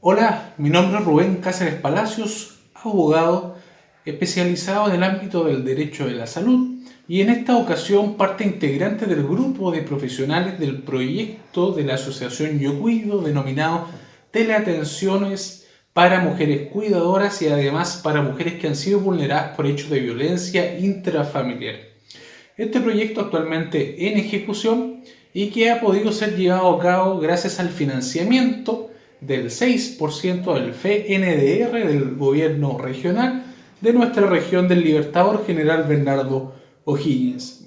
Hola, mi nombre es Rubén Cáceres Palacios, abogado especializado en el ámbito del derecho de la salud y en esta ocasión parte integrante del grupo de profesionales del proyecto de la Asociación Yo Cuido denominado Teleatenciones para mujeres cuidadoras y además para mujeres que han sido vulneradas por hechos de violencia intrafamiliar. Este proyecto actualmente en ejecución y que ha podido ser llevado a cabo gracias al financiamiento del 6% del FNDR del gobierno regional de nuestra región del Libertador General Bernardo O'Higgins.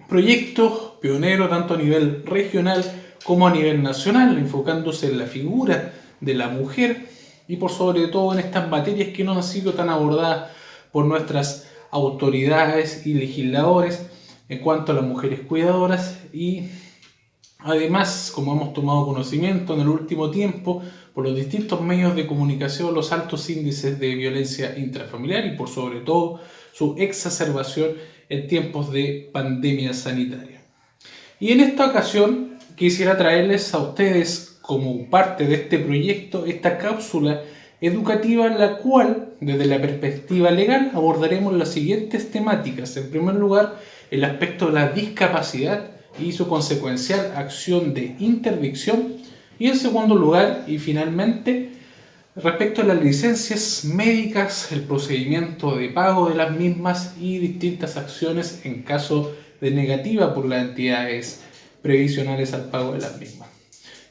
Proyecto pionero tanto a nivel regional como a nivel nacional, enfocándose en la figura de la mujer y por sobre todo en estas materias que no han sido tan abordadas por nuestras autoridades y legisladores en cuanto a las mujeres cuidadoras y además, como hemos tomado conocimiento en el último tiempo por los distintos medios de comunicación, los altos índices de violencia intrafamiliar y por sobre todo su exacerbación en tiempos de pandemia sanitaria. Y en esta ocasión quisiera traerles a ustedes como parte de este proyecto esta cápsula educativa en la cual, desde la perspectiva legal, abordaremos las siguientes temáticas. En primer lugar, el aspecto de la discapacidad y su consecuencial acción de interdicción. Y en segundo lugar, y finalmente, respecto a las licencias médicas, el procedimiento de pago de las mismas y distintas acciones en caso de negativa por las entidades previsionales al pago de las mismas.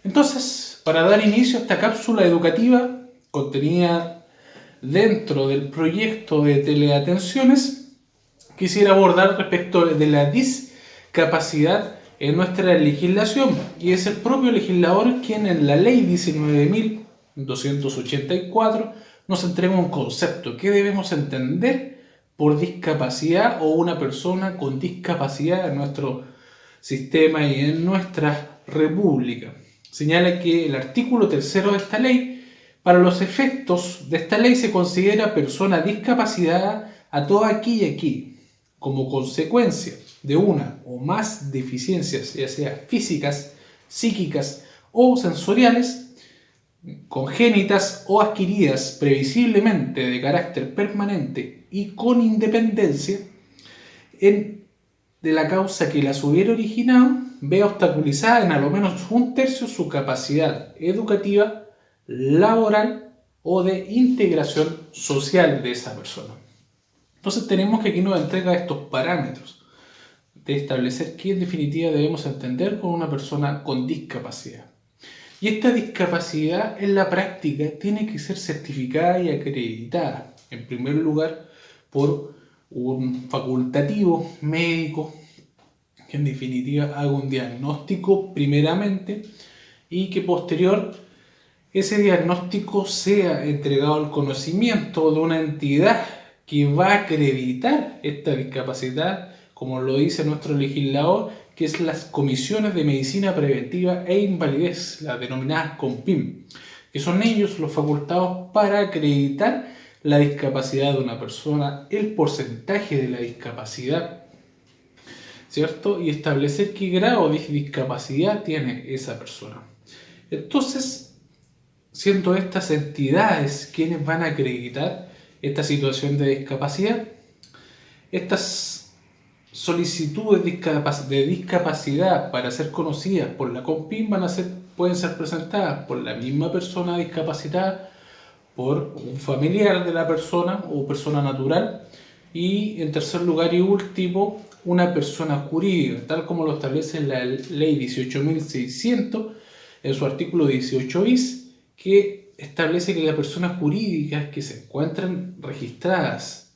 Entonces, para dar inicio a esta cápsula educativa contenida dentro del proyecto de teleatenciones, quisiera abordar respecto de la discapacidad en nuestra legislación, y es el propio legislador quien en la ley 19.284 nos entrega un concepto que debemos entender por discapacidad o una persona con discapacidad en nuestro sistema y en nuestra república. Señala que el artículo 3 de esta ley, para los efectos de esta ley se considera persona discapacitada a toda aquella que, como consecuencia de una o más deficiencias, ya sea físicas, psíquicas o sensoriales, congénitas o adquiridas previsiblemente de carácter permanente y con independencia de la causa que las hubiera originado, vea obstaculizada en a lo menos un tercio su capacidad educativa, laboral o de integración social de esa persona. Entonces tenemos que aquí nos entrega estos parámetros de establecer qué en definitiva debemos entender con una persona con discapacidad. Y esta discapacidad en la práctica tiene que ser certificada y acreditada, en primer lugar, por un facultativo médico que en definitiva haga un diagnóstico primeramente y que posterior ese diagnóstico sea entregado al conocimiento de una entidad que va a acreditar esta discapacidad, como lo dice nuestro legislador, que es las comisiones de medicina preventiva e invalidez, las denominadas COMPIM, que son ellos los facultados para acreditar la discapacidad de una persona, el porcentaje de la discapacidad, ¿cierto? Y establecer qué grado de discapacidad tiene esa persona. Entonces, siendo estas entidades quienes van a acreditar esta situación de discapacidad, estas solicitudes de discapacidad para ser conocidas por la COMPIM pueden ser presentadas por la misma persona discapacitada, por un familiar de la persona o persona natural y en tercer lugar y último una persona jurídica, tal como lo establece la ley 18.600 en su artículo 18 bis, que establece que las personas jurídicas que se encuentran registradas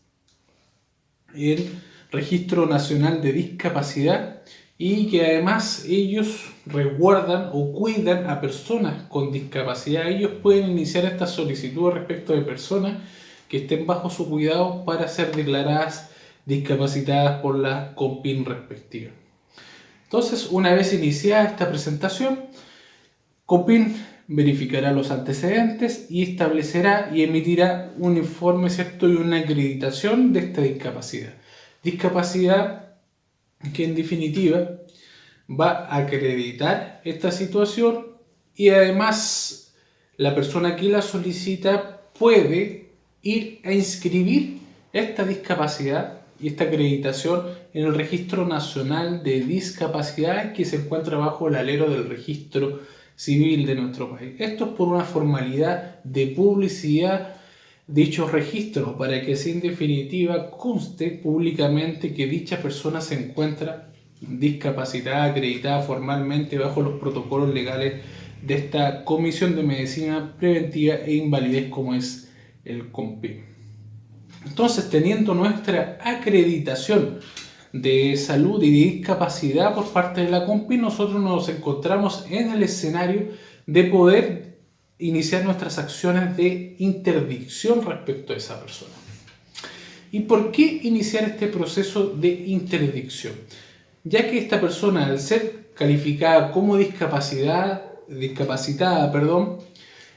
en Registro Nacional de Discapacidad y que además ellos resguardan o cuidan a personas con discapacidad, ellos pueden iniciar esta solicitud respecto de personas que estén bajo su cuidado para ser declaradas discapacitadas por la COMPIM respectiva. Entonces, una vez iniciada esta presentación, COMPIM verificará los antecedentes y establecerá y emitirá un informe, ¿cierto? Y una acreditación de esta discapacidad. Discapacidad que en definitiva va a acreditar esta situación y además la persona que la solicita puede ir a inscribir esta discapacidad y esta acreditación en el Registro Nacional de Discapacidad que se encuentra bajo el alero del Registro Civil de nuestro país. Esto es por una formalidad de publicidad de dichos registros, para que así en definitiva conste públicamente que dicha persona se encuentra discapacitada, acreditada formalmente bajo los protocolos legales de esta Comisión de Medicina Preventiva e Invalidez como es el COMPIN. Entonces, teniendo nuestra acreditación de salud y de discapacidad por parte de la COMPIN, nosotros nos encontramos en el escenario de poder iniciar nuestras acciones de interdicción respecto a esa persona. ¿Y por qué iniciar este proceso de interdicción? Ya que esta persona, al ser calificada como discapacitada,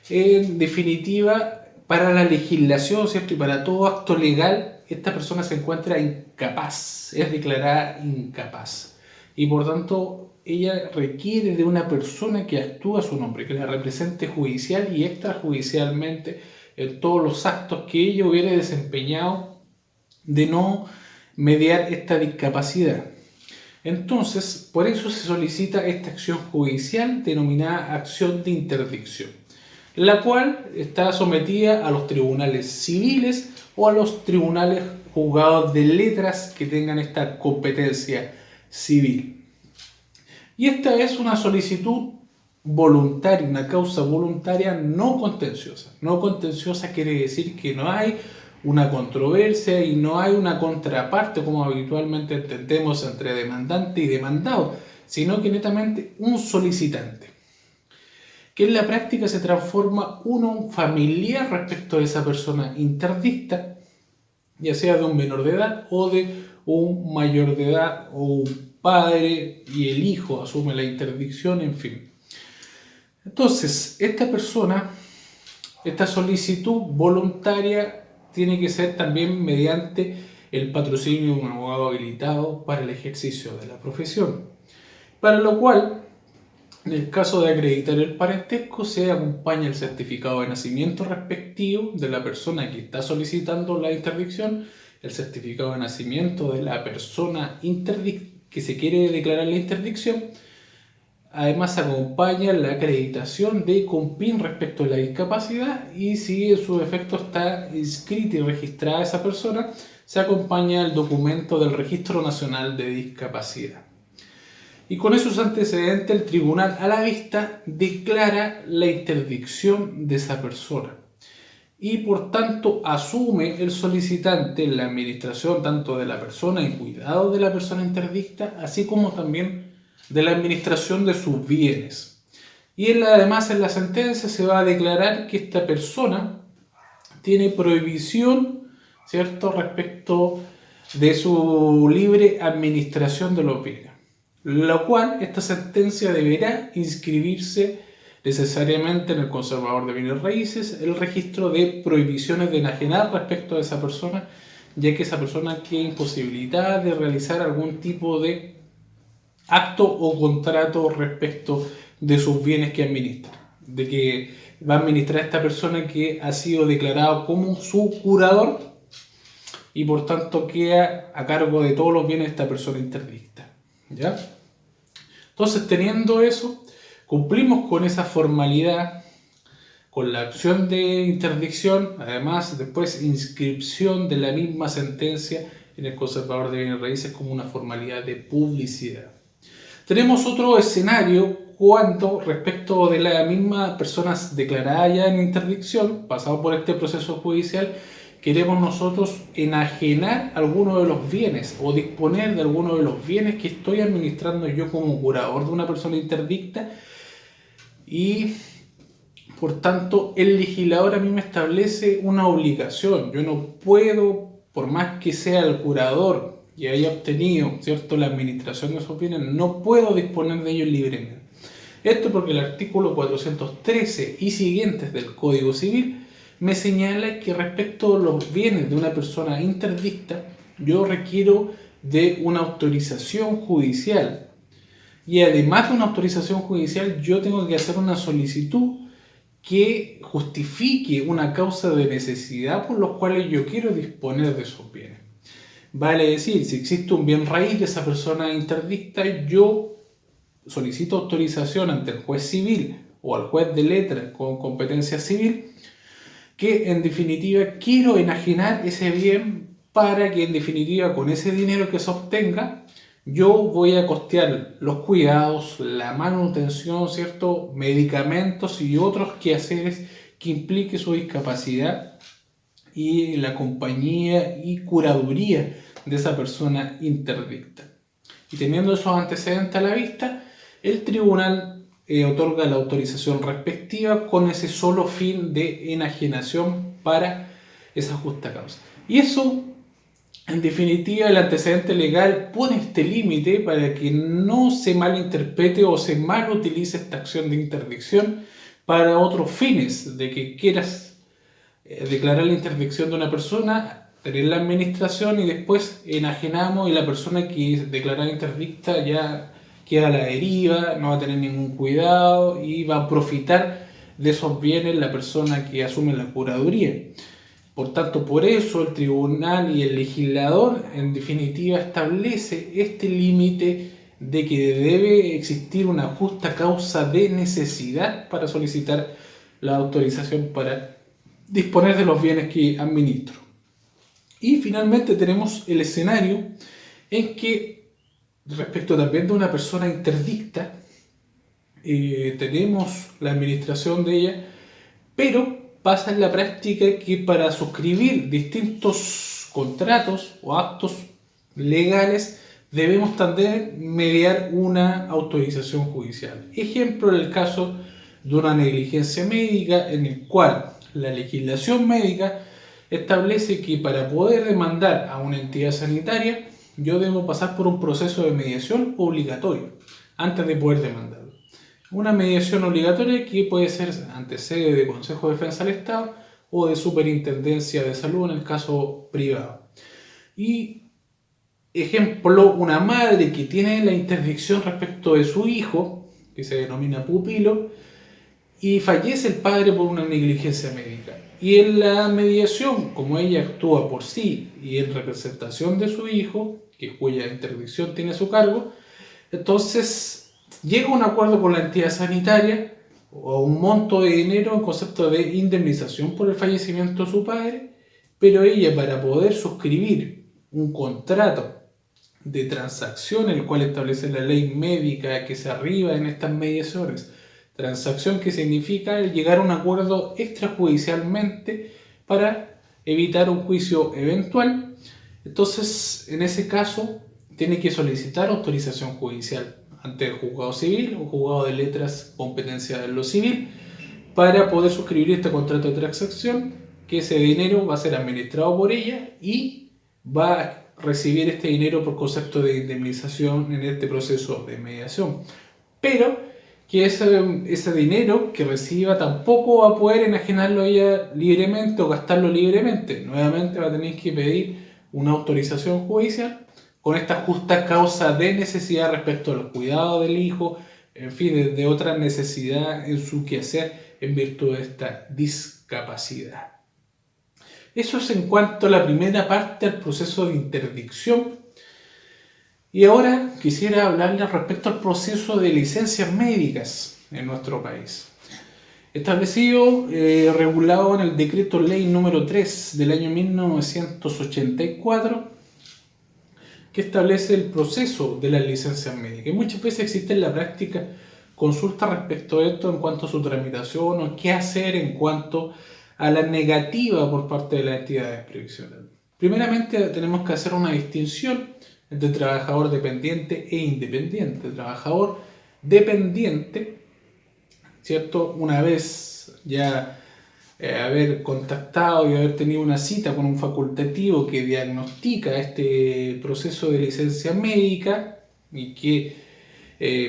en definitiva, para la legislación, ¿cierto? Y para todo acto legal, esta persona se encuentra incapaz, es declarada incapaz. Y por tanto, ella requiere de una persona que actúe a su nombre, que la represente judicial y extrajudicialmente en todos los actos que ella hubiera desempeñado de no mediar esta discapacidad. Entonces, por eso se solicita esta acción judicial denominada acción de interdicción, la cual está sometida a los tribunales civiles o a los tribunales juzgados de letras que tengan esta competencia civil. Y esta es una solicitud voluntaria, una causa voluntaria no contenciosa. No contenciosa quiere decir que no hay una controversia y no hay una contraparte como habitualmente entendemos entre demandante y demandado, sino que netamente un solicitante, que en la práctica se transforma un familiar respecto a esa persona interdicta, ya sea de un menor de edad o de un mayor de edad o un padre y el hijo asume la interdicción, en fin. Entonces, esta persona, esta solicitud voluntaria tiene que ser también mediante el patrocinio de un abogado habilitado para el ejercicio de la profesión, para lo cual, en el caso de acreditar el parentesco, se acompaña el certificado de nacimiento respectivo de la persona que está solicitando la interdicción, el certificado de nacimiento de la persona que se quiere declarar la interdicción. Además, acompaña la acreditación de COMPIN respecto a la discapacidad y si en su defecto está inscrita y registrada esa persona, se acompaña el documento del Registro Nacional de Discapacidad. Y con esos antecedentes, el tribunal a la vista declara la interdicción de esa persona. Y por tanto asume el solicitante la administración tanto de la persona en cuidado de la persona interdicta, así como también de la administración de sus bienes. Y además en la sentencia se va a declarar que esta persona tiene prohibición, ¿cierto?, respecto de su libre administración de los bienes. Lo cual esta sentencia deberá inscribirse necesariamente en el conservador de bienes raíces el registro de prohibiciones de enajenar respecto a esa persona, ya que esa persona queda imposibilitada de realizar algún tipo de acto o contrato respecto de sus bienes que administra, de que va a administrar esta persona que ha sido declarado como su curador y por tanto queda a cargo de todos los bienes de esta persona interdicta, ¿ya? Entonces, teniendo eso, cumplimos con esa formalidad, con la acción de interdicción, además después inscripción de la misma sentencia en el conservador de bienes raíces como una formalidad de publicidad. Tenemos otro escenario cuando respecto de la misma persona declarada ya en interdicción, pasado por este proceso judicial, queremos nosotros enajenar alguno de los bienes o disponer de alguno de los bienes que estoy administrando yo como curador de una persona interdicta y por tanto el legislador a mí me establece una obligación. Yo no puedo, por más que sea el curador y haya obtenido, ¿cierto?, la administración de esos bienes, no puedo disponer de ellos libremente. Esto porque el artículo 413 y siguientes del Código Civil me señala que respecto a los bienes de una persona interdicta, yo requiero de una autorización judicial. Y además de una autorización judicial, yo tengo que hacer una solicitud que justifique una causa de necesidad por los cuales yo quiero disponer de esos bienes. Vale decir, si existe un bien raíz de esa persona interdicta, yo solicito autorización ante el juez civil o al juez de letras con competencia civil, que en definitiva quiero enajenar ese bien para que en definitiva con ese dinero que se obtenga yo voy a costear los cuidados, la manutención, ¿cierto? Medicamentos y otros quehaceres que implique su discapacidad y la compañía y curaduría de esa persona interdicta. Y teniendo esos antecedentes a la vista, el tribunal otorga la autorización respectiva con ese solo fin de enajenación para esa justa causa. Y eso, en definitiva, el antecedente legal pone este límite para que no se malinterprete o se malutilice esta acción de interdicción para otros fines, de que quieras declarar la interdicción de una persona, tener la administración y después enajenamos y la persona que es declarada interdicta ya queda a la deriva, no va a tener ningún cuidado y va a profitar de esos bienes la persona que asume la curaduría. Por tanto, por eso el tribunal y el legislador en definitiva establece este límite de que debe existir una justa causa de necesidad para solicitar la autorización para disponer de los bienes que administro. Y finalmente tenemos el escenario en que respecto también de una persona interdicta, tenemos la administración de ella, pero pasa en la práctica que para suscribir distintos contratos o actos legales debemos también mediar una autorización judicial. Ejemplo, en el caso de una negligencia médica en el cual la legislación médica establece que para poder demandar a una entidad sanitaria yo debo pasar por un proceso de mediación obligatorio antes de poder demandar. Una mediación obligatoria que puede ser ante sede de Consejo de Defensa del Estado o de Superintendencia de Salud en el caso privado. Y ejemplo, una madre que tiene la interdicción respecto de su hijo, que se denomina pupilo, y fallece el padre por una negligencia médica. Y en la mediación, como ella actúa por sí y en representación de su hijo, cuya interdicción tiene a su cargo, entonces llega a un acuerdo con la entidad sanitaria o un monto de dinero en concepto de indemnización por el fallecimiento de su padre, pero ella para poder suscribir un contrato de transacción, el cual establece la ley médica que se arriba en estas mediaciones, transacción que significa llegar a un acuerdo extrajudicialmente para evitar un juicio eventual. Entonces, en ese caso, tiene que solicitar autorización judicial ante el juzgado civil o juzgado de letras competencia de lo civil para poder suscribir este contrato de transacción, que ese dinero va a ser administrado por ella y va a recibir este dinero por concepto de indemnización en este proceso de mediación. Pero que ese dinero que reciba tampoco va a poder enajenarlo ella libremente o gastarlo libremente. Nuevamente va a tener que pedir una autorización judicial con esta justa causa de necesidad respecto al cuidado del hijo, en fin, de otra necesidad en su quehacer en virtud de esta discapacidad. Eso es en cuanto a la primera parte del proceso de interdicción. Y ahora quisiera hablarles respecto al proceso de licencias médicas en nuestro país. Establecido, regulado en el decreto ley número 3 del año 1984, que establece el proceso de las licencias médicas. Y muchas veces existe en la práctica consulta respecto a esto en cuanto a su tramitación o qué hacer en cuanto a la negativa por parte de las entidades previsionales. Primeramente tenemos que hacer una distinción entre trabajador dependiente e independiente. Trabajador dependiente, ¿cierto? Una vez ya haber contactado y haber tenido una cita con un facultativo que diagnostica este proceso de licencia médica y que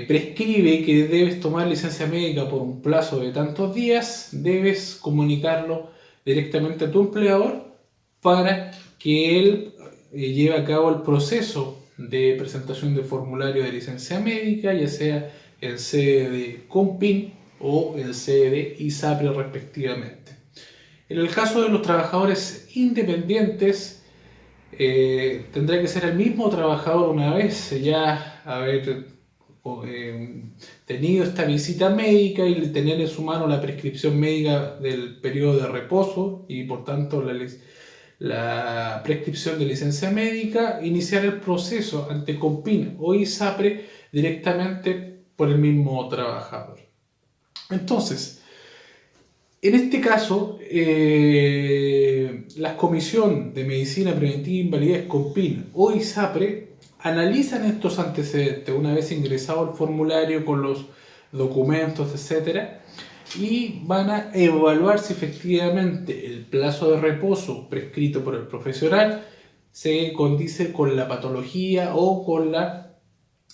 prescribe que debes tomar licencia médica por un plazo de tantos días, debes comunicarlo directamente a tu empleador para que él lleve a cabo el proceso de presentación de formulario de licencia médica, ya sea en sede de COMPIN o en sede de ISAPRE respectivamente. En el caso de los trabajadores independientes, tendrá que ser el mismo trabajador una vez ya haber tenido esta visita médica y tener en su mano la prescripción médica del periodo de reposo y por tanto la prescripción de licencia médica, iniciar el proceso ante COMPIN o ISAPRE directamente por el mismo trabajador. Entonces, en este caso, la Comisión de Medicina Preventiva e Invalidez COMPIN o ISAPRE analizan estos antecedentes una vez ingresado el formulario con los documentos, etc. Y van a evaluar si efectivamente el plazo de reposo prescrito por el profesional se condice con la patología o con la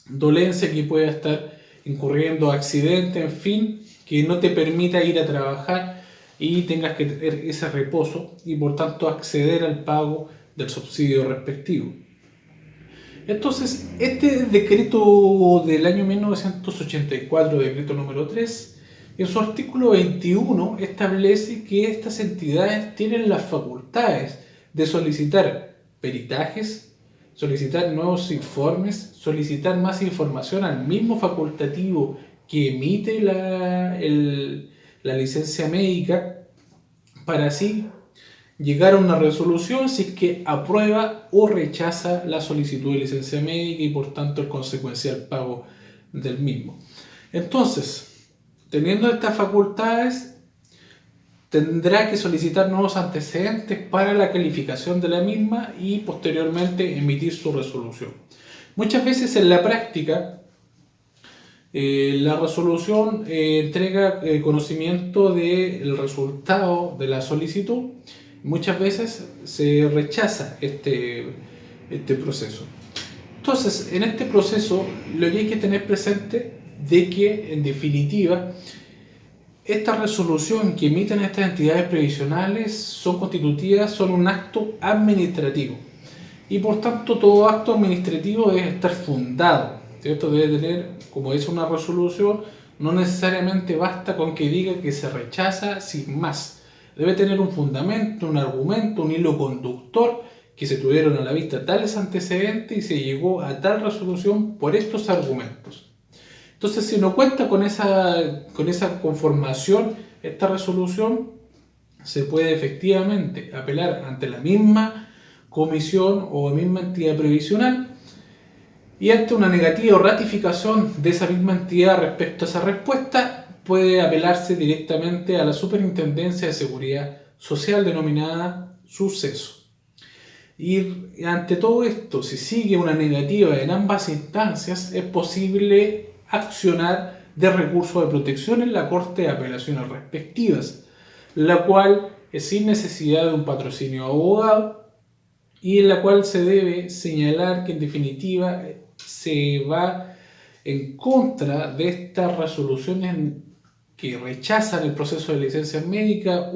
dolencia que pueda estar incurriendo, accidente, en fin, que no te permita ir a trabajar y tengas que tener ese reposo y por tanto acceder al pago del subsidio respectivo. Entonces, este decreto del año 1984, decreto número 3, en su artículo 21 establece que estas entidades tienen las facultades de solicitar peritajes, solicitar nuevos informes, solicitar más información al mismo facultativo que emite la licencia médica para así llegar a una resolución si es que aprueba o rechaza la solicitud de licencia médica y por tanto el consecuencial pago del mismo. Entonces, teniendo estas facultades, tendrá que solicitar nuevos antecedentes para la calificación de la misma y posteriormente emitir su resolución. Muchas veces en la práctica, la resolución entrega conocimiento del resultado de la solicitud. Muchas veces se rechaza este proceso. Entonces, en este proceso, lo que hay que tener presente de que, en definitiva, esta resolución que emiten estas entidades previsionales son constitutivas, son un acto administrativo. Y por tanto, todo acto administrativo debe estar fundado, ¿cierto? Debe tener, como es una resolución, no necesariamente basta con que diga que se rechaza sin más. Debe tener un fundamento, un argumento, un hilo conductor, que se tuvieron a la vista tales antecedentes y se llegó a tal resolución por estos argumentos. Entonces, si no cuenta con esa conformación, esta resolución, se puede efectivamente apelar ante la misma comisión o misma entidad previsional y ante una negativa o ratificación de esa misma entidad respecto a esa respuesta, puede apelarse directamente a la Superintendencia de Seguridad Social denominada SUSESO. Y ante todo esto, si sigue una negativa en ambas instancias, es posible accionar de recurso de protección en la Corte de Apelaciones respectivas, la cual es sin necesidad de un patrocinio de abogado y en la cual se debe señalar que en definitiva se va en contra de estas resoluciones que rechazan el proceso de licencia médica,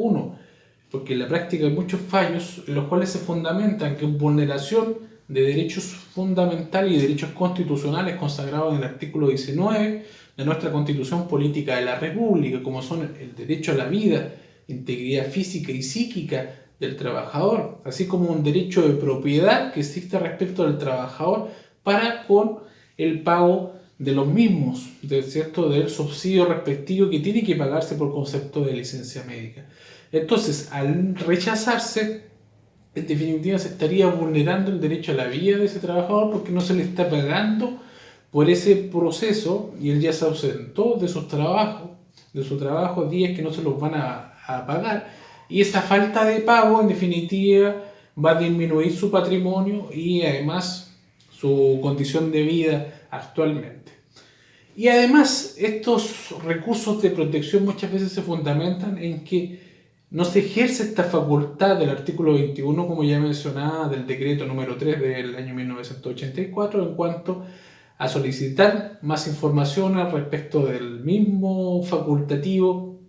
porque en la práctica hay muchos fallos en los cuales se fundamentan que en vulneración de derechos fundamentales y derechos constitucionales consagrados en el artículo 19 de nuestra Constitución Política de la República, como son el derecho a la vida, integridad física y psíquica del trabajador, así como un derecho de propiedad que existe respecto del trabajador para con el pago de los mismos, del subsidio respectivo que tiene que pagarse por concepto de licencia médica. Entonces, al rechazarse, en definitiva se estaría vulnerando el derecho a la vida de ese trabajador porque no se le está pagando por ese proceso y él ya se ausentó de su trabajo días que no se los van a pagar y esa falta de pago en definitiva va a disminuir su patrimonio y además su condición de vida actualmente. Y además estos recursos de protección muchas veces se fundamentan en que no se ejerce esta facultad del artículo 21, como ya mencionaba, del decreto número 3 del año 1984 en cuanto a solicitar más información al respecto del mismo facultativo,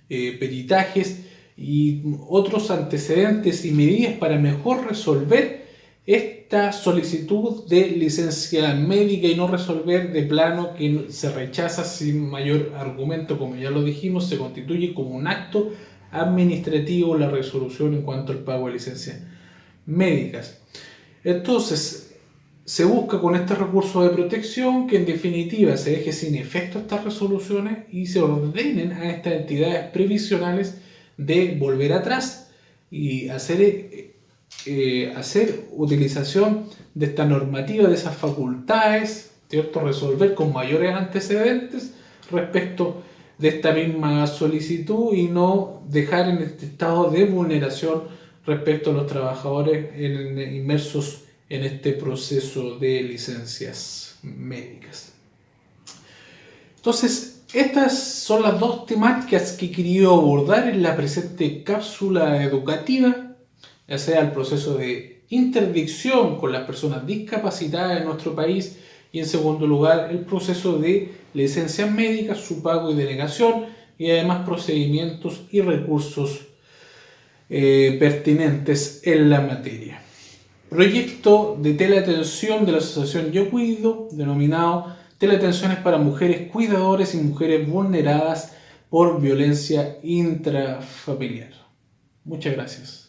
peritajes y otros antecedentes y medidas para mejor resolver esta solicitud de licencia médica y no resolver de plano, que se rechaza sin mayor argumento, como ya lo dijimos, se constituye como un acto administrativo la resolución en cuanto al pago de licencias médicas. Entonces, se busca con este recurso de protección que en definitiva se deje sin efecto estas resoluciones y se ordenen a estas entidades previsionales de volver atrás y hacer utilización de esta normativa, de esas facultades, ¿cierto? Resolver con mayores antecedentes respecto de esta misma solicitud y no dejar en este estado de vulneración respecto a los trabajadores inmersos en este proceso de licencias médicas. Entonces, estas son las dos temáticas que he querido abordar en la presente cápsula educativa, ya sea el proceso de interdicción con las personas discapacitadas en nuestro país y en segundo lugar el proceso de licencias médicas, su pago y denegación y además procedimientos y recursos pertinentes en la materia. Proyecto de teleatención de la Asociación Yo Cuido, denominado Teleatenciones para Mujeres Cuidadoras y Mujeres Vulneradas por Violencia Intrafamiliar. Muchas gracias.